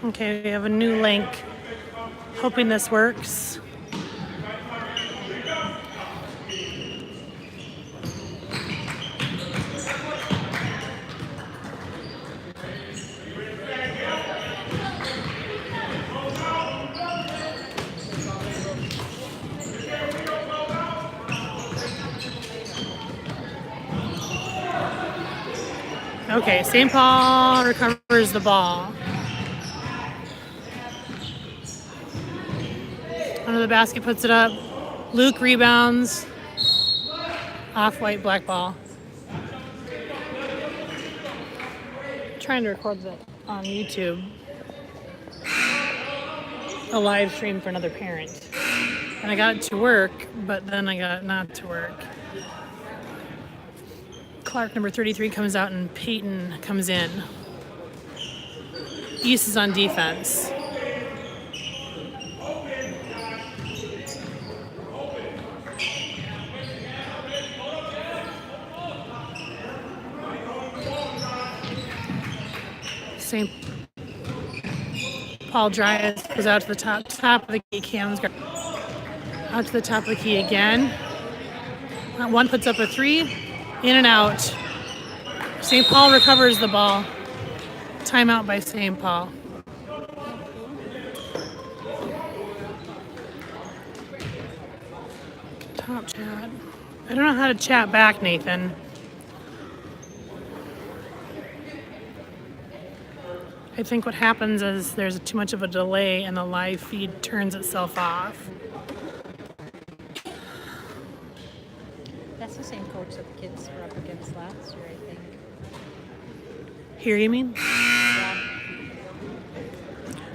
Okay, we have a new link. Hoping this works. Okay, St. Paul recovers the ball. Under the basket, puts it up. Luke rebounds. Off-white, black ball. Trying to record that on YouTube. A live stream for another parent. And I got it to work, but then I got it not to work. Clark, number 33, comes out and Peyton comes in. East is on defense. St. Paul Dryas goes out to the top of the key. Cam's out to the top of the key again. One puts up a three. In and out. St. Paul recovers the ball. Timeout by St. Paul. Top chat. I don't know how to chat back, Nathan. I think what happens is there's too much of a delay and the live feed turns itself off. That's the same coach that the kids were up against last year, I think. Here, you mean? Yeah.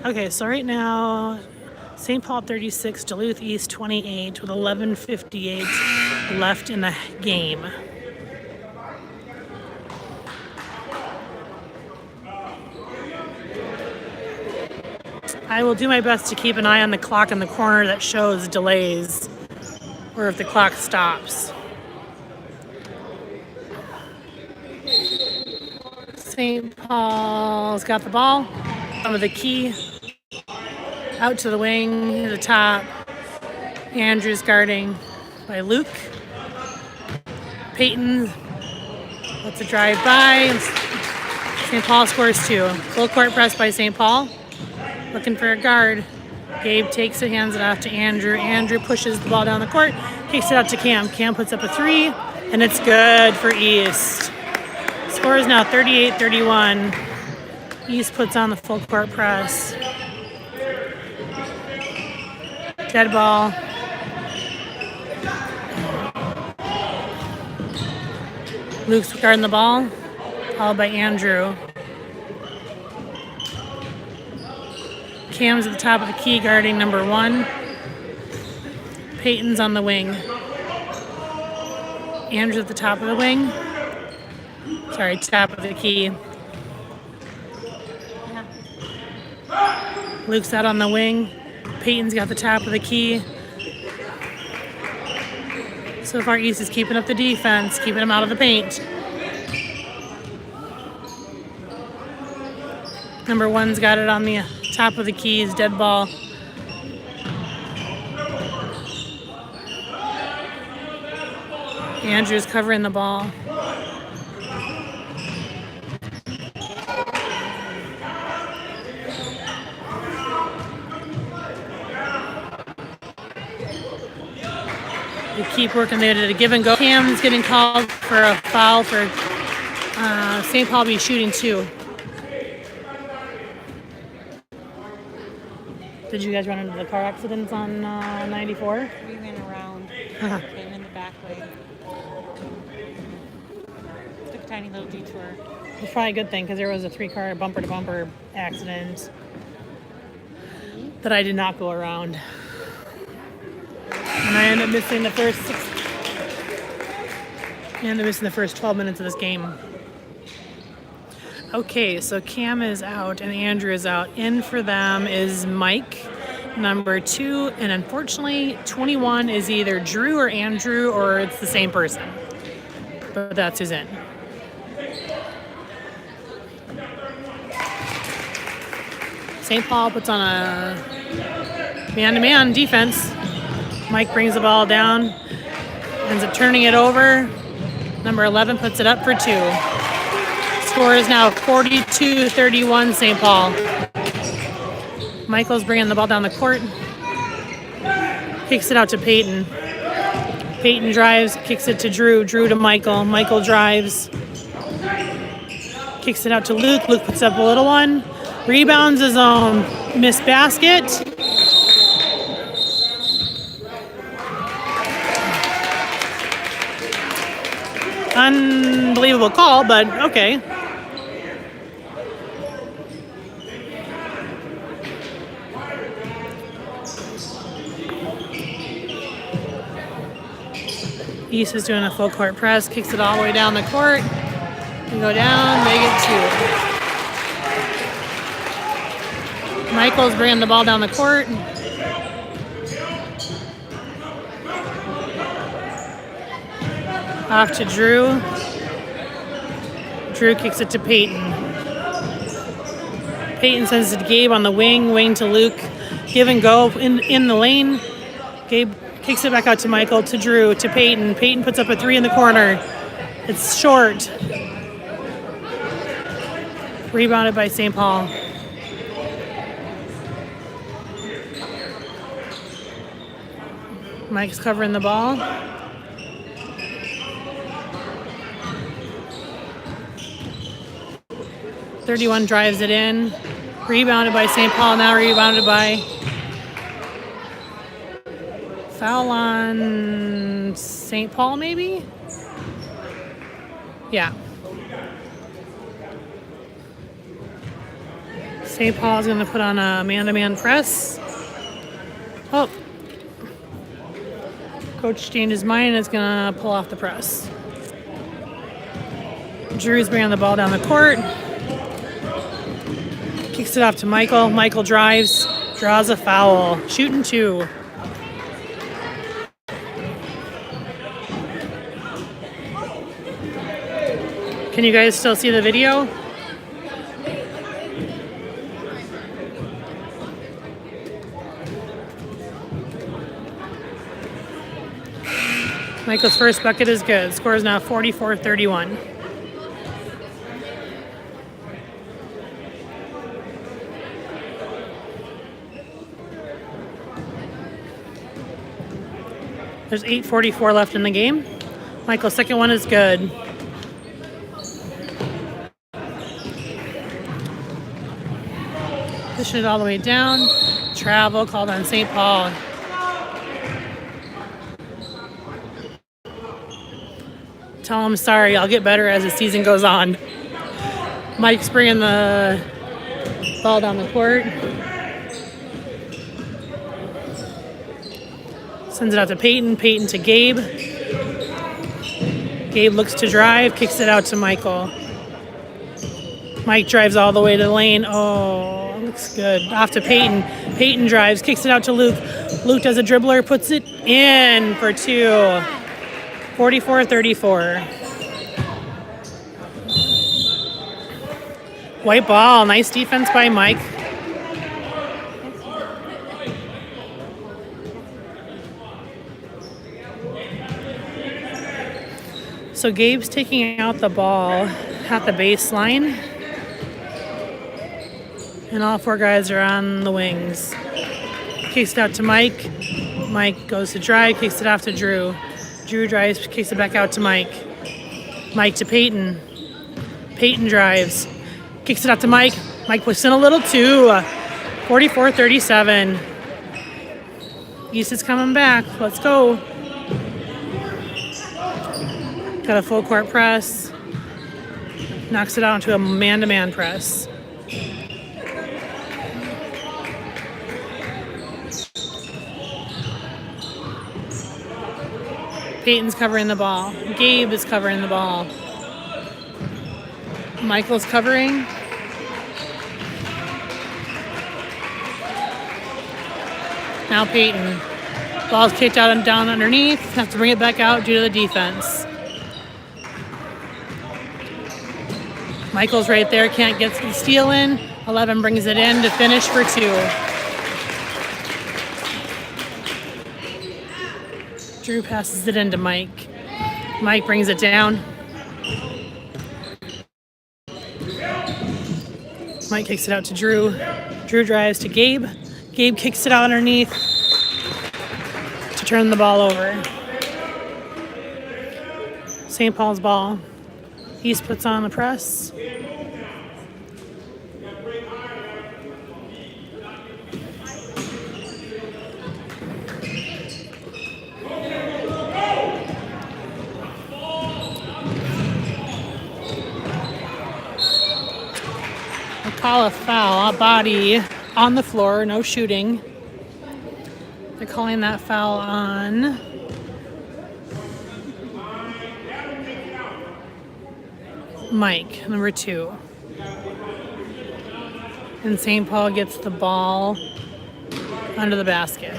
Okay, so right now, St. Paul 36, Duluth East 28 with 11:58 left in the game. I will do my best to keep an eye on the clock in the corner that shows delays or if the clock stops. St. Paul's got the ball. Some of the key. Out to the wing, to the top. Andrews guarding by Luke. Peyton lets it drive by. St. Paul scores two. Full court press by St. Paul. Looking for a guard. Gabe takes it, hands it off to Andrew. Andrew pushes the ball down the court, kicks it out to Cam. Cam puts up a three, and it's good for East. Score is now 38-31. East puts on the full court press. Dead ball. Luke's guarding the ball, followed by Andrew. Cam's at the top of the key guarding number one. Peyton's on the wing. Andrew's at the top of the wing. Sorry, top of the key. Luke's out on the wing. Peyton's got the top of the key. So far, East is keeping up the defense, keeping them out of the paint. Number one's got it on the top of the keys, dead ball. Andrew's covering the ball. They keep working there to give and go. Cam's getting called for a foul for St. Paul be shooting two. Did you guys run into the car accidents on 94? We went around, came in the back way. Took a tiny little detour. It's probably a good thing because there was a 3-car bumper-to-bumper accident that I did not go around. And I ended up missing the first 12 minutes of this game. Okay, so Cam is out and Andrew is out. In for them is Mike, number 2, and unfortunately 21 is either Drew or Andrew, or it's the same person. But that's who's in. St. Paul puts on a man-to-man defense. Mike brings the ball down, ends up turning it over. Number 11 puts it up for 2. Score is now 42-31 St. Paul. Michael's bringing the ball down the court. Kicks it out to Peyton. Peyton drives, kicks it to Drew. Drew to Michael. Michael drives. Kicks it out to Luke. Luke puts up a little one. Rebounds his own. Missed basket. Unbelievable call, but okay. East is doing a full court press, kicks it all the way down the court. And go down, they get 2. Michael's bringing the ball down the court. Off to Drew. Drew kicks it to Peyton. Peyton sends it to Gabe on the wing. Wing to Luke. Give and go in the lane. Gabe kicks it back out to Michael, to Drew, to Peyton. Peyton puts up a 3 in the corner. It's short. Rebounded by St. Paul. Mike's covering the ball. .31 drives it in. Rebounded by St. Paul. Now rebounded by... Foul on St. Paul, maybe? Yeah. St. Paul's going to put on a man-to-man press. Oh. Coach changed his mind and is going to pull off the press. Drew's bringing the ball down the court. Kicks it off to Michael. Michael drives, draws a foul. Shooting 2. Can you guys still see the video? Michael's first bucket is good. Score is now 44-31. There's 8:44 left in the game. Michael's second one is good. Pushing it all the way down. Travel called on St. Paul. Tell him sorry, I'll get better as the season goes on. Mike's bringing the ball down the court. Sends it out to Peyton. Peyton to Gabe. Gabe looks to drive, kicks it out to Michael. Mike drives all the way to the lane. Oh, looks good. Off to Peyton. Peyton drives, kicks it out to Luke. Luke does a dribbler, puts it in for 2. 44-34. White ball. Nice defense by Mike. So Gabe's taking out the ball at the baseline. And all 4 guys are on the wings. Kicks it out to Mike. Mike goes to drive, kicks it off to Drew. Drew drives, kicks it back out to Mike. Mike to Peyton. Peyton drives, kicks it out to Mike. Mike puts in a little 2. 44-37. East is coming back. Let's go. Got a full court press. Knocks it out into a man-to-man press. Peyton's covering the ball. Gabe is covering the ball. Michael's covering. Now Peyton. Ball's kicked out and down underneath. Have to bring it back out due to the defense. Michael's right there. Can't get the steal in. 11 brings it in to finish for 2. Drew passes it into Mike. Mike brings it down. Mike kicks it out to Drew. Drew drives to Gabe. Gabe kicks it out underneath to turn the ball over. St. Paul's ball. East puts on the press. They call a foul, a body on the floor, no shooting. They're calling that foul on Mike, number 2. And St. Paul gets the ball under the basket.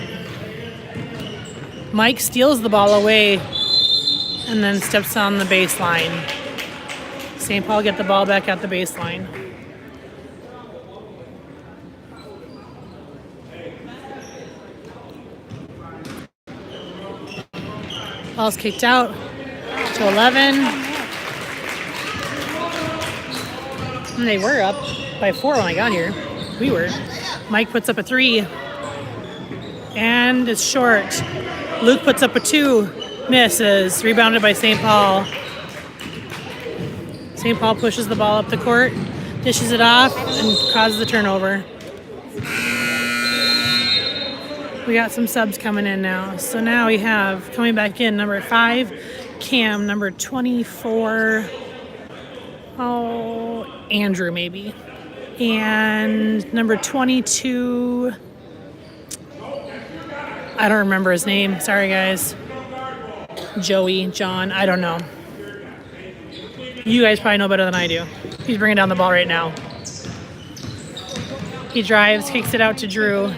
Mike steals the ball away and then steps on the baseline. St. Paul get the ball back at the baseline. Ball's kicked out to 11. And they were up by 4 when I got here. We were. Mike puts up a 3. And it's short. Luke puts up a 2. Misses. Rebounded by St. Paul. St. Paul pushes the ball up the court. Dishes it off and causes a turnover. We got some subs coming in now. So now we have, coming back in, number 5, Cam, number 24, Andrew maybe. And number 22, I don't remember his name. Sorry, guys. Joey, John, I don't know. You guys probably know better than I do. He's bringing down the ball right now. He drives, kicks it out to Drew.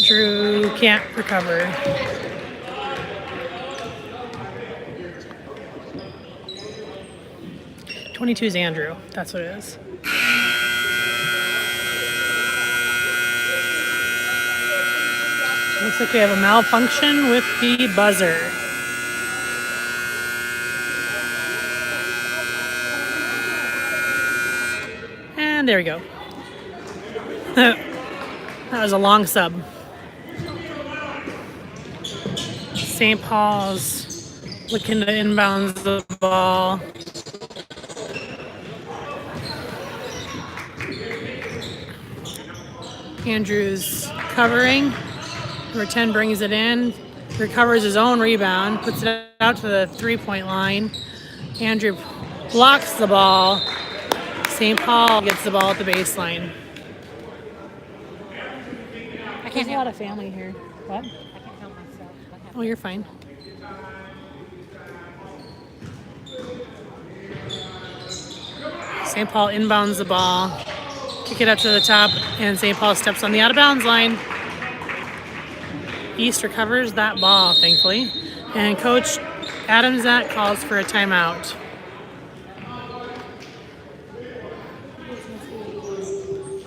Drew can't recover. '22 is Andrew. That's what it is. Looks like we have a malfunction with the buzzer. And there we go. That was a long sub. St. Paul's looking to inbounds the ball. Andrews covering. Number 10 brings it in, recovers his own rebound, puts it out to the 3-point line. Andrew blocks the ball. St. Paul gets the ball at the baseline. There's a lot of family here. What? I can't help myself. What happened? Oh, you're fine. St. Paul inbounds the ball, kick it up to the top, and St. Paul steps on the out-of-bounds line. East recovers that ball, thankfully, and Coach Adamzat calls for a timeout.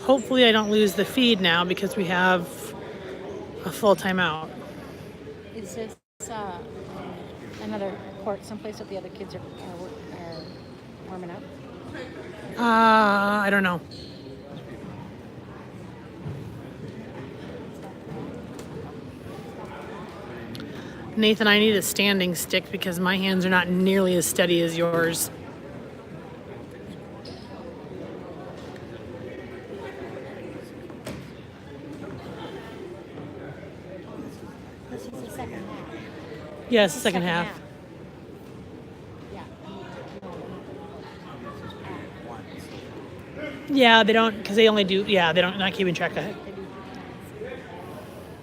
Hopefully I don't lose the feed now because we have a full timeout. Is this another court someplace that the other kids are warming up? I don't know. Nathan, I need a standing stick because my hands are not nearly as steady as yours. This is the second half. Yes, the second half. Yeah. Yeah, they don't, because they only do, yeah, they don't, not keeping track of it.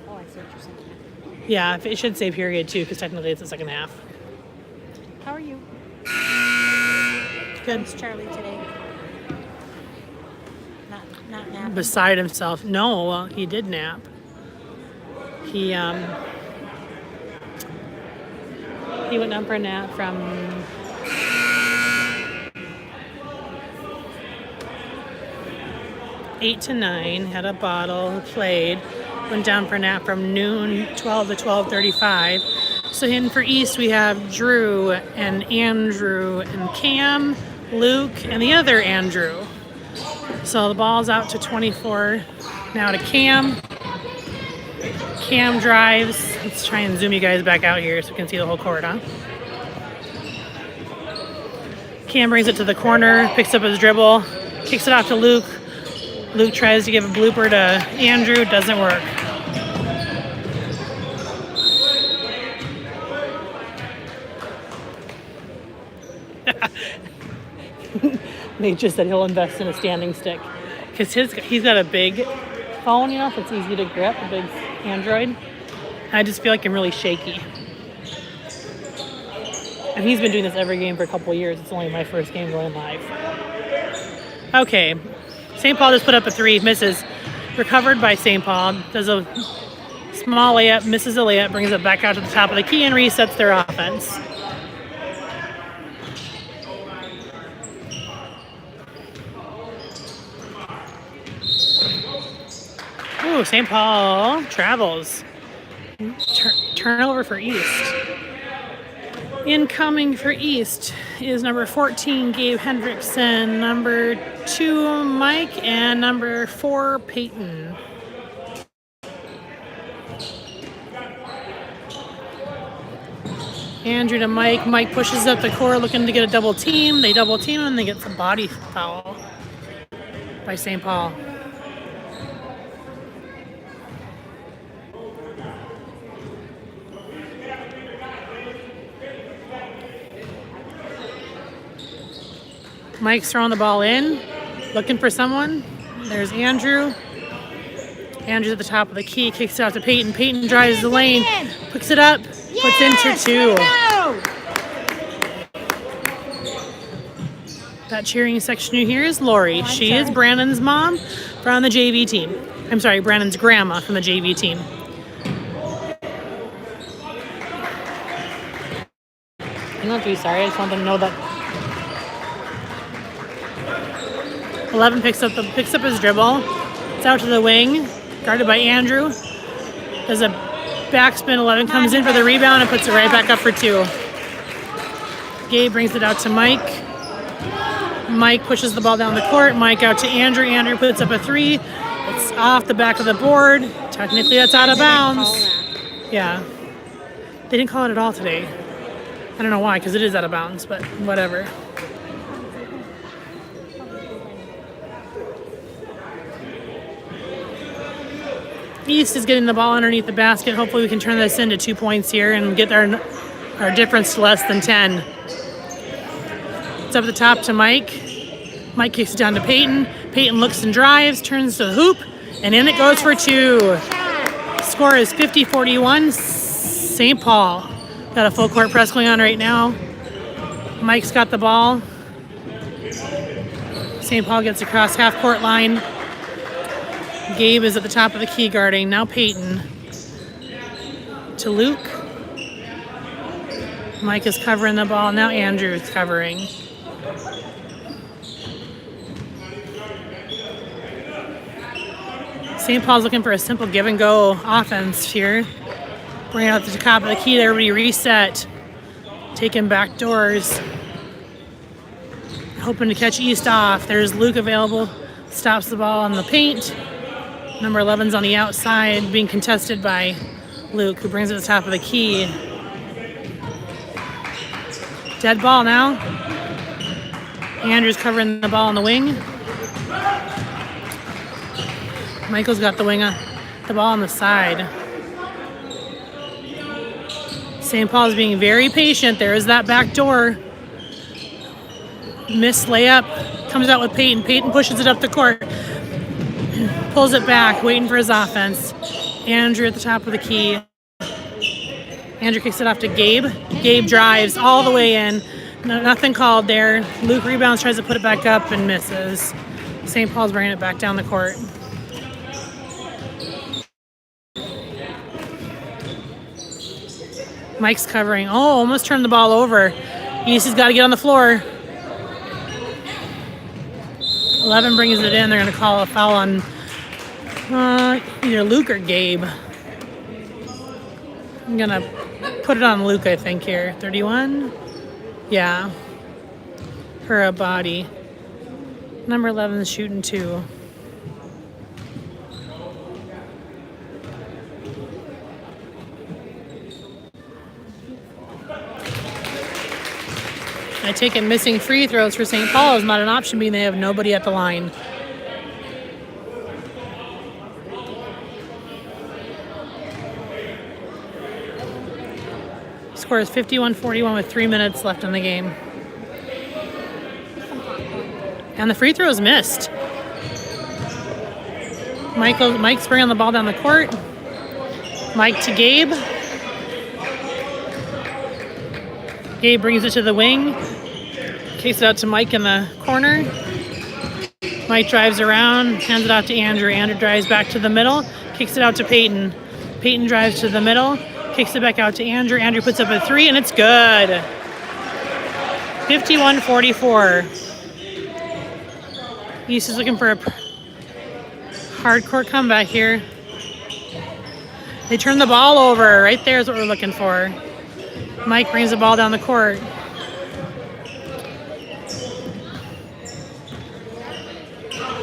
Oh, I see what you're saying. Yeah, it should say period too, because technically it's the second half. How are you? Good. How's Charlie today? Not napping. Beside himself. No, well, he did nap. He went up for a nap from 8 to 9, had a bottle, played, went down for a nap from noon 12 to 12:35. So in for East we have Drew and Andrew and Cam, Luke, and the other Andrew. So the ball's out to 24 now to Cam. Cam drives. Let's try and zoom you guys back out here so we can see the whole court, huh? Cam brings it to the corner, picks up his dribble, kicks it off to Luke. Luke tries to give a blooper to Andrew, doesn't work. Nate just said he'll invest in a standing stick because he's got a big phone, you know, so it's easy to grip, a big Android. I just feel like I'm really shaky. And he's been doing this every game for a couple of years. It's only my first game going live. Okay, St. Paul just put up a 3, misses. Recovered by St. Paul, does a small layup, misses a layup, brings it back out to the top of the key and resets their offense. Ooh, St. Paul travels. Turnover for East. Incoming for East is number 14, Gabe Hendrickson, number 2, Mike, and number 4, Peyton. Andrew to Mike. Mike pushes up the court looking to get a double team. They double team and they get some body foul by St. Paul. Mike's throwing the ball in, looking for someone. There's Andrew. Andrew's at the top of the key, kicks it out to Peyton. Peyton drives the lane, picks it up, puts in for 2. That cheering section you hear is Lori. She is Brandon's mom from the JV team. I'm sorry, Brandon's grandma from the JV team. You don't have to be sorry, I just want them to know that 11 picks up his dribble. It's out to the wing, guarded by Andrew. Does a backspin. 11 comes in for the rebound and puts it right back up for 2. Gabe brings it out to Mike. Mike pushes the ball down the court. Mike out to Andrew. Andrew puts up a 3. It's off the back of the board. Technically, that's out of bounds. Yeah. They didn't call it at all today. I don't know why, because it is out of bounds, but whatever. East is getting the ball underneath the basket. Hopefully we can turn this into 2 points here and get our difference to less than 10. It's up the top to Mike. Mike kicks it down to Peyton. Peyton looks and drives, turns to the hoop, and in it goes for 2. Score is 50-41. St. Paul. Got a full court press going on right now. Mike's got the ball. St. Paul gets across half court line. Gabe is at the top of the key guarding. Now Peyton to Luke. Mike is covering the ball. Now Andrew is covering. St. Paul's looking for a simple give and go offense here. Bring it out to the top of the key. Everybody reset. Taking back doors. Hoping to catch East off. There's Luke available. Stops the ball on the paint. Number 11's on the outside, being contested by Luke, who brings it to the top of the key. Dead ball now. Andrew's covering the ball on the wing. Michael's got the ball on the side. St. Paul's being very patient. There is that back door. Missed layup. Comes out with Peyton. Peyton pushes it up the court. Pulls it back, waiting for his offense. Andrew at the top of the key. Andrew kicks it off to Gabe. Gabe drives all the way in. Nothing called there. Luke rebounds, tries to put it back up and misses. St. Paul's bringing it back down the court. Mike's covering. Oh, almost turned the ball over. East has got to get on the floor. 11 brings it in. They're going to call a foul on either Luke or Gabe. I'm going to put it on Luke, I think, here. 31? Yeah. For a body. Number 11 is shooting 2. I take it missing free throws for St. Paul is not an option, being they have nobody at the line. Score is 51-41 with 3 minutes left in the game. And the free throw is missed. Mike's bringing the ball down the court. Mike to Gabe. Gabe brings it to the wing. Kicks it out to Mike in the corner. Mike drives around, hands it out to Andrew. Andrew drives back to the middle, kicks it out to Peyton. Peyton drives to the middle, kicks it back out to Andrew. Andrew puts up a 3, and it's good. 51-44. East is looking for a hardcore comeback here. They turn the ball over. Right there is what we're looking for. Mike brings the ball down the court.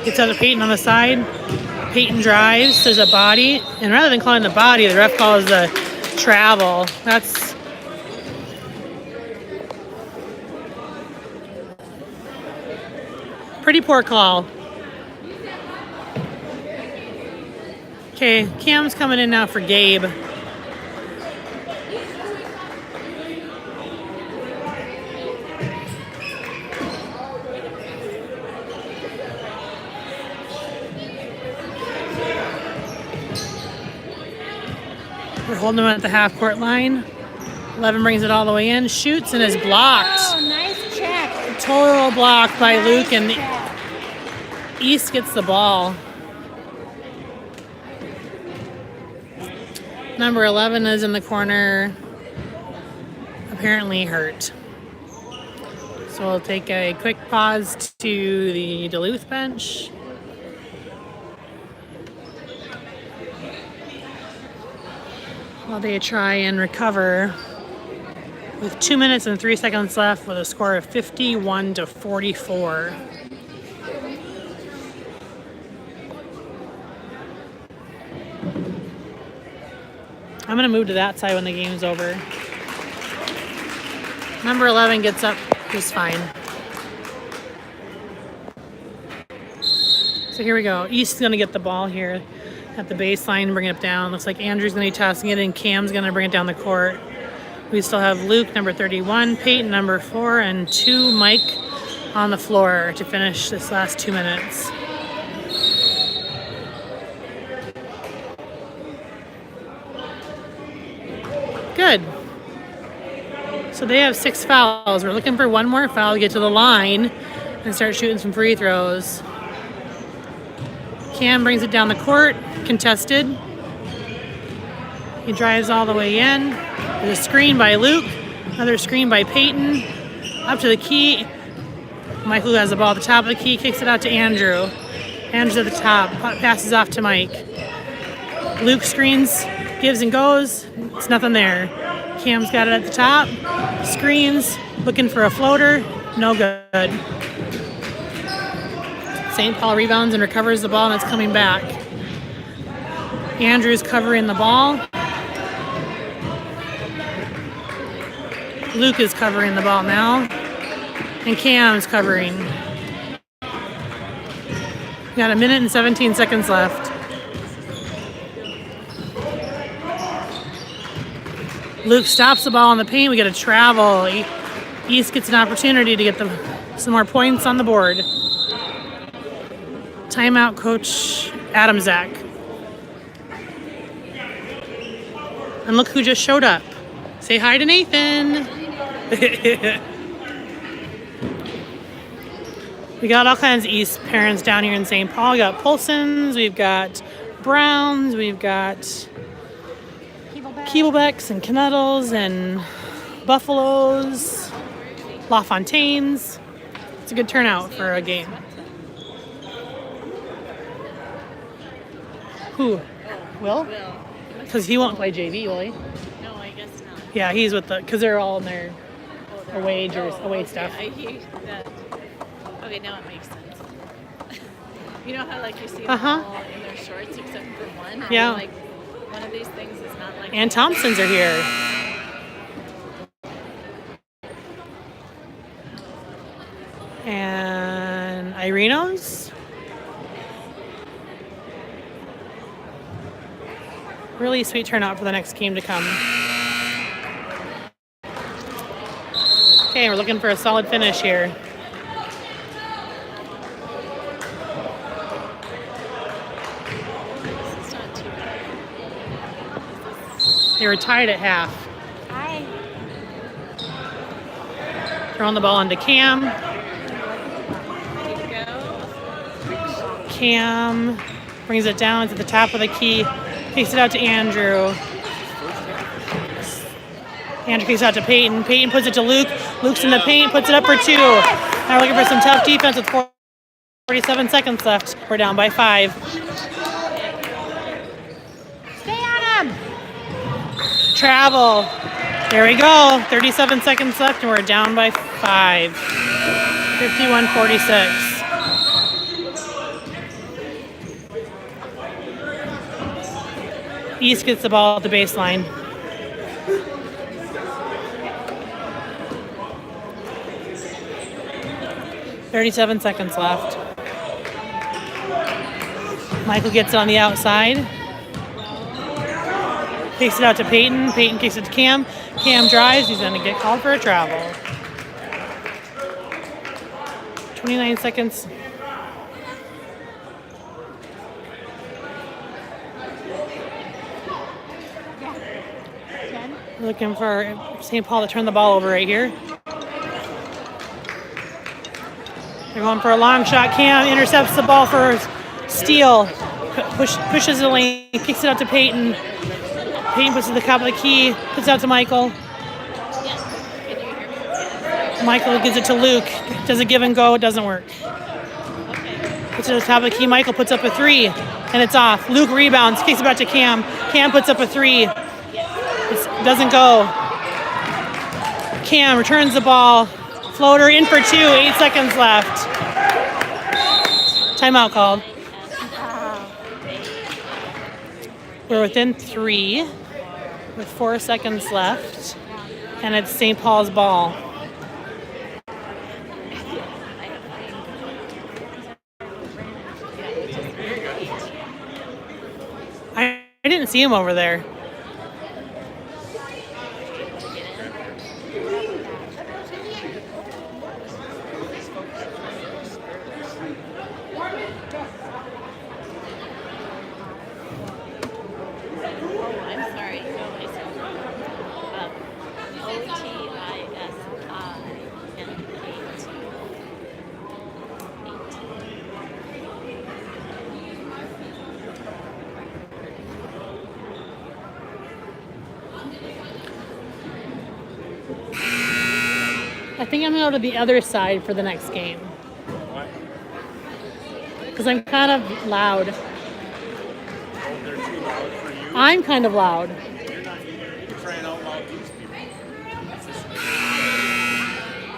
Gets out to Peyton on the side. Peyton drives. There's a body. And rather than calling the body, the ref calls the travel. That's pretty poor call. Okay, Cam's coming in now for Gabe. We're holding him at the half-court line. 11 brings it all the way in, shoots, and is blocked. Oh, nice check. Total block by Nice Luke, and check. East gets the ball. Number 11 is in the corner, apparently hurt. So we'll take a quick pause to the Duluth bench. While they try and recover with 2 minutes and 3 seconds left with a score of 51-44. I'm going to move to that side when the game's over. Number 11 gets up just fine. So here we go. East is going to get the ball here at the baseline, bring it down. Looks like Andrew's going to be tossing it, and Cam's going to bring it down the court. We still have Luke, number 31, Peyton, number 4, and 2, Mike on the floor to finish this last 2 minutes. Good. So they have 6 fouls. We're looking for one more foul to get to the line and start shooting some free throws. Cam brings it down the court, contested. He drives all the way in. There's a screen by Luke, another screen by Peyton. Up to the key. Michael has the ball at the top of the key, kicks it out to Andrew. Andrew's at the top, passes off to Mike. Luke screens, gives and goes. It's nothing there. Cam's got it at the top. Screens, looking for a floater. No good. St. Paul rebounds and recovers the ball, and it's coming back. Andrew's covering the ball. Luke is covering the ball now. And Cam's covering. Got 1 minute and 17 seconds left. Luke stops the ball in the paint. We get a travel. East gets an opportunity to get some more points on the board. Timeout, Coach Adam Zach. And look who just showed up. Say hi to Nathan. We got all kinds of East parents down here in St. Paul. We got Polsons, we've got Browns, we've got Keeblebecks and Canettles and Buffaloes, LaFontaines. It's a good turnout for a game. Who? Will? Will. Because he won't play JV, will he? No, I guess not. Yeah, he's with the, because they're all in their away stuff. Okay, now it makes sense. You know how like you see them Uh-huh. all in their shorts except for one? And Yeah. Like one of these things is not like. And Thompsons are here. And Irenos. Really sweet turnout for the next game to come. Okay, we're looking for a solid finish here. This is not too bad. They were tied at half. Hi. Throwing the ball into Cam. Ready to go? Cam brings it down to the top of the key. Kicks it out to Andrew. Andrew kicks it out to Peyton. Peyton puts it to Luke. Luke's in the paint, puts it up for 2. Now we're looking for some tough defense with 47 seconds left. We're down by 5. Stay on him. Travel. There we go. 37 seconds left, and we're down by 5. 51-46. East gets the ball at the baseline. $37 seconds left. Michael gets it on the outside. Kicks it out to Peyton. Peyton kicks it to Cam. Cam drives. He's going to get called for a travel. 29 seconds. Looking for St. Paul to turn the ball over right here. They're going for a long shot. Cam intercepts the ball for Steele. Pushes the lane, kicks it out to Peyton. Peyton puts it to the top of the key, puts it out to Michael. Michael gives it to Luke. Does it give and go? It doesn't work. Puts it to the top of the key. Michael puts up a 3, and it's off. Luke rebounds, kicks it back to Cam. Cam puts up a 3. It doesn't go. Cam returns the ball. Floater in for 2. 8 seconds left. Timeout called. We're within 3 with 4 seconds left, and it's St. Paul's ball. I didn't see him over there. I think I'm going to go to the other side for the next game. Because I'm kind of loud. They're too loud for you. I'm kind of loud. You're trying out loud these people.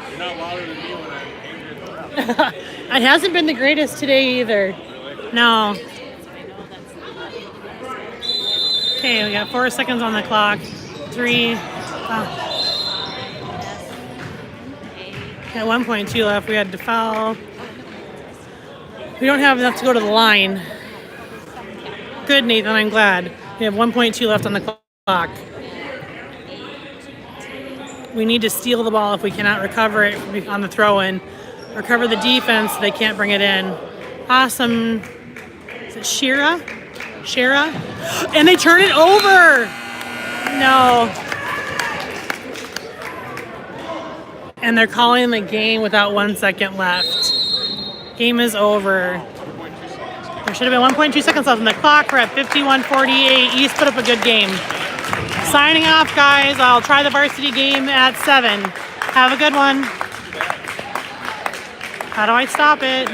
You're not louder than me when I'm angry at the ref. It hasn't been the greatest today either. Really? No. Okay, we got 4 seconds on the clock. 3. Got 1.2 left. We had to foul. We don't have enough to go to the line. Good, Nathan. I'm glad. We have 1.2 left on the clock. We need to steal the ball if we cannot recover it on the throw-in. Recover the defense so they can't bring it in. Awesome. Is it Shira? And they turn it over! No. And they're calling the game without 1 second left. Game is over. There should have been 1.2 seconds left on the clock. We're at 51-48. East put up a good game. Signing off, guys. I'll try the varsity game at 7. Have a good one. How do I stop it?